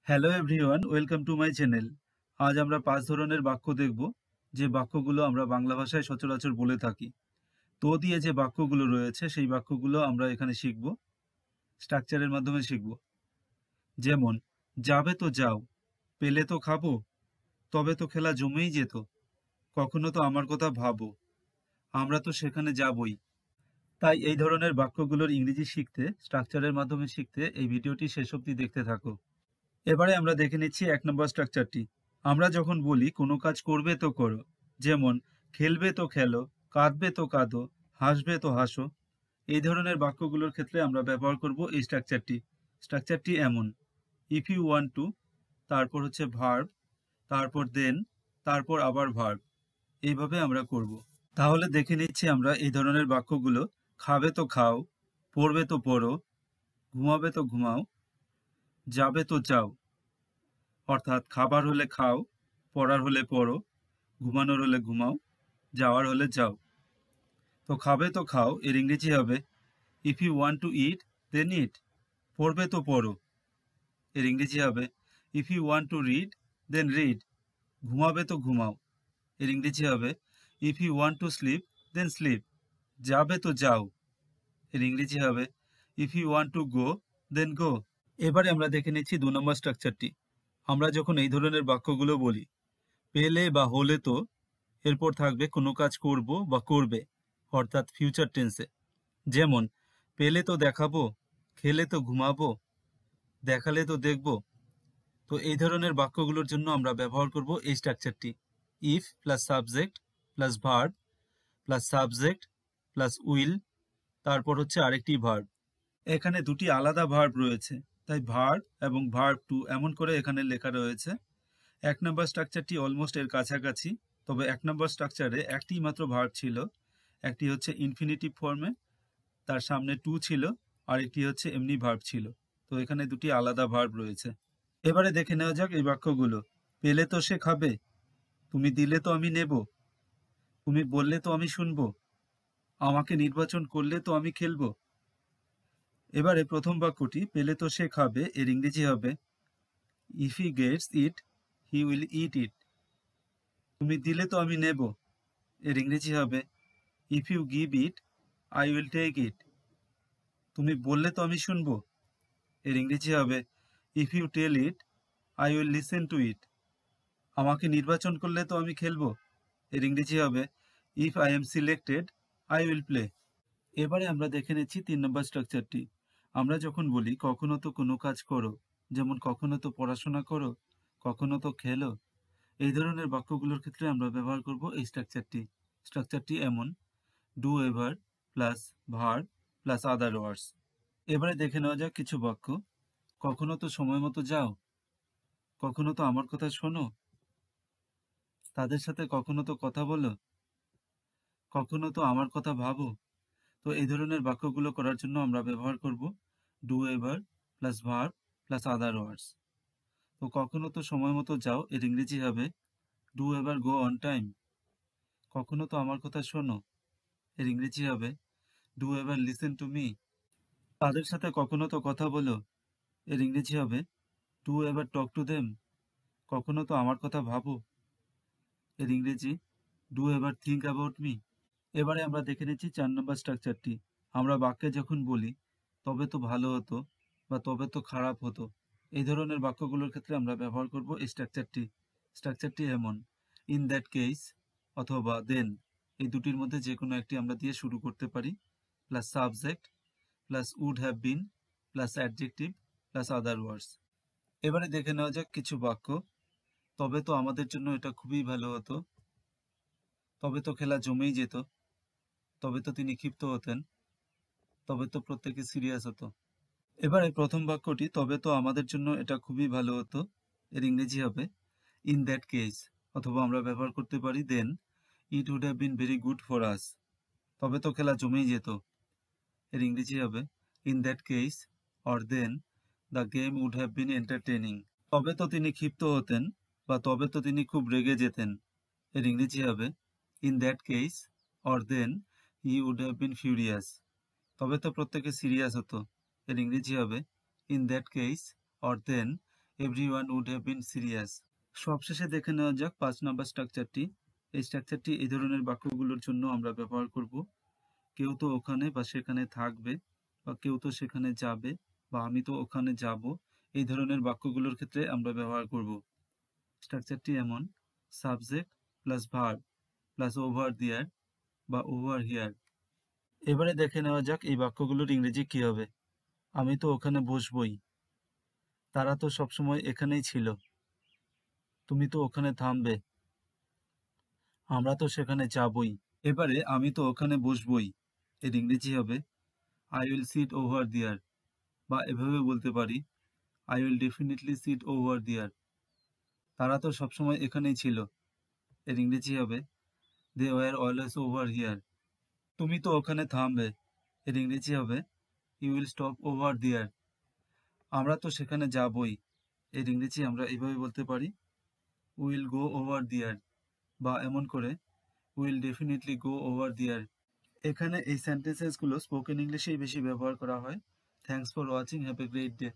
Hello everyone, welcome to my channel. আজ আমরা ৫ ধরনের বাক্য দেখব, যে বাক্যগুলো আমরা বাংলা ভাষায় সচরাচর বলে থাকি। তো দিয়ে যে বাক্যগুলো রয়েছে সেই বাক্যগুলো আমরা এখানে শিখব, স্ট্রাকচারের মাধ্যমে শিখব। যেমন, যাবে তো যাও, পেলে তো খাবো, তবে তো খেলা জমেই যেত, কখনো তো আমার কথা ভাবো, আমরা তো সেখানে যাবই। তাই এই ধরনের বাক্যগুলোর ইংরেজি শিখতে, স্ট্রাকচারের মাধ্যমে শিখতে এই ভিডিওটি শেষ অবধি দেখতে থাকো। এবারে আমরা দেখে নিচ্ছি ১ নম্বর স্ট্রাকচারটি। আমরা যখন বলি কোনো কাজ করবে তো করো, যেমন খেলবে তো খেলো, কাঁদবে তো কাঁদো, হাসবে তো হাসো, এই ধরনের বাক্যগুলোর ক্ষেত্রে আমরা ব্যবহার করব এই স্ট্রাকচারটি। স্ট্রাকচারটি এমন: ইফ ইউ ওয়ান্ট টু, তারপর হচ্ছে ভার্ব, তারপর দেন, তারপর আবার ভার্ব, এইভাবে আমরা করব। তাহলে দেখে নিচ্ছি আমরা এই ধরনের বাক্যগুলো: খাবে তো খাও, পড়বে তো পড়ো, ঘুমাবে তো ঘুমাও, যাবে তো যাও। অর্থাৎ খাবার হলে খাও, পড়ার হলে পড়ো, ঘুমানোর হলে ঘুমাও, যাওয়ার হলে যাও। তো খাবে তো খাও এর ইংরেজি হবে if you want to eat then eat. পড়বে তো পড়ো এর ইংরেজি হবে if you want to read then read. ঘুমাবে তো ঘুমাও এর ইংরেজি হবে if you want to sleep then sleep. যাবে তো যাও এর ইংরেজি হবে if you want to go then go. এবারে আমরা দেখে নিচ্ছি ২ নম্বর স্ট্রাকচারটি। আমরা যখন এই ধরনের বাক্যগুলো বলি, পেলে বা হলে তো, এরপর থাকবে কোনো কাজ করব বা করবে, অর্থাৎ ফিউচার টেন্সে। যেমন, পেলে তো দেখাবো, খেলে তো ঘুমাবো, দেখালে তো দেখব। তো এই ধরনের বাক্যগুলোর জন্য আমরা ব্যবহার করব এই স্ট্রাকচারটি: if plus subject plus verb plus subject plus will, তারপর হচ্ছে আরেকটি ভার্ব। এখানে দুটি আলাদা ভার্ব রয়েছে, তাই ভার্ব এবং ভার্ব টু এমন করে এখানে লেখা রয়েছে। ১ নম্বর স্ট্রাকচারটি অলমোস্ট এর কাছাকাছি, তবে ১ নম্বর স্ট্রাকচারে একটি মাত্র ভার্ব ছিল, একটি হচ্ছে ইনফিনিটিভ ফর্মে, তার সামনে টু ছিল, আর একটি হচ্ছে এমনি ভার্ব ছিল। তো এখানে দুটি আলাদা ভার্ব রয়েছে। এবারে দেখে নেওয়া যাক এই বাক্যগুলো। পেলে তো সে খাবে, তুমি দিলে তো আমি নেব, তুমি বললে তো আমি শুনবো, আমাকে নির্বাচন করলে তো আমি খেলবো। এবারে প্রথম বাক্যটি, পেলে তো সে খাবে, এর ইংরেজি হবে if he gets it he will eat it. তুমি দিলে তো আমি নেব, এর ইংরেজি হবে if you give it I will take it. তুমি বললে তো আমি শুনবো, এর ইংরেজি হবে if you tell it I will listen to it. আমাকে নির্বাচন করলে তো আমি খেলবো, এর ইংরেজি হবে if I am selected I will play. এবারে আমরা দেখে নিচ্ছি ৩ নম্বর স্ট্রাকচারটি। আমরা যখন বলি কখনো তো কোনো কাজ করো, যেমন কখনো তো পড়াশোনা করো, কখনো তো খেলো, এই ধরনের বাক্যগুলোর ক্ষেত্রে আমরা ব্যবহার করব এই স্ট্রাকচারটি। স্ট্রাকচারটি এমন: do ever plus verb plus other words. এবারে দেখে নেওয়া যাক কিছু বাক্য। কখনো তো সময় মতো যাও, কখনো তো আমার কথা শোনো, তাদের সাথে কখনো তো কথা বলো, কখনো তো আমার কথা ভাবো। তো এই ধরনের বাক্যগুলো করার জন্য আমরা ব্যবহার করব do ever plus verb plus other words. তো কখনো তো সময় মতো যাও এর ইংরেজি হবে do ever go on time. কখনো তো আমার কথা শোনো এর ইংরেজি হবে do ever listen to me. তাদের সাথে কখনো তো কথা বলো এর ইংরেজি হবে do ever talk to them. কখনো তো আমার কথা ভাবো এর ইংরেজি do ever think about me. এবারে আমরা দেখে নিচ্ছি ৪ নম্বর স্ট্রাকচারটি। আমরা বাক্যে যখন বলি তবে তো ভালো হতো বা তবে তো খারাপ হতো, এই ধরনের বাক্যগুলোর ক্ষেত্রে আমরা ব্যবহার করব এই স্ট্রাকচারটি। স্ট্রাকচারটি এমন: ইন দ্যাট কেস অথবা দেন, এই দুটির মধ্যে যে কোনো একটি আমরা দিয়ে শুরু করতে পারি, plus subject plus would have been plus adjective plus other words. এবারে দেখে নেওয়া যাক কিছু বাক্য। তবে তো আমাদের জন্য এটা খুবই ভালো হতো, তবে তো খেলা জমেই যেত, তবে তো তিনি ক্ষিপ্ত হতেন, তবে তো প্রত্যেকে সিরিয়াস হতো। এবারে প্রথম বাক্যটি, তবে তো আমাদের জন্য এটা খুবই ভালো হতো, এর ইংরেজি হবে ইন দ্যাট কেস, অথবা আমরা ব্যবহার করতে পারি then, it would have been very good for us. তবে তো খেলা জমেই যেত, এর ইংরেজি হবে in that case or then the game would have been entertaining. তবে তো তিনি ক্ষিপ্ত হতেন বা তবে তো তিনি খুব রেগে যেতেন, এর ইংরেজি হবে in that case or then he would have been furious. তবে তো প্রত্যেকে সিরিয়াস হতো, এর ইংরেজি হবে in that case or then everyone would have been serious. সবশেষে দেখে নেওয়া যাক ৫ নাম্বার স্ট্রাকচারটি। এই স্ট্রাকচারটি এই ধরনের বাক্যগুলোর জন্য আমরা ব্যবহার করব। কেউ তো ওখানে বা সেখানে থাকবে, বা কেউ তো সেখানে যাবে, বা আমি তো ওখানে যাব। এই ধরনের বাক্যগুলোর ক্ষেত্রে আমরা ব্যবহার করব। স্ট্রাকচারটি এমন: subject plus verb plus over there বা ওভার হিয়ার। এবারে দেখে নেওয়া যাক এই বাক্যগুলোর ইংরেজি কি হবে। আমি তো ওখানে বসবই। তারা তো সবসময় এখানেই ছিল। তুমি তো ওখানে থামবে। আমরা তো সেখানে যাবই। এবারে আমি তো ওখানে বসবই, এর ইংরেজি হবে I will sit over there, বা এভাবে বলতে পারি I will definitely sit over there. তারা তো সবসময় এখানেই ছিল, এর ইংরেজি হবে they were always over here. তুমি তো ওখানে থামবে, এর ইংরেজি হবে you will stop over there. আমরা তো সেখানে যাবই, এর ইংরেজি আমরা এইভাবে বলতে পারি উইল গো ওভার দেয়ার, বা এমন করে will definitely go over there. এখানে এই সেন্টেন্সেসগুলো স্পোকেন ইংলিশেই বেশি ব্যবহার করা হয়। Thanks for watching, have a great day.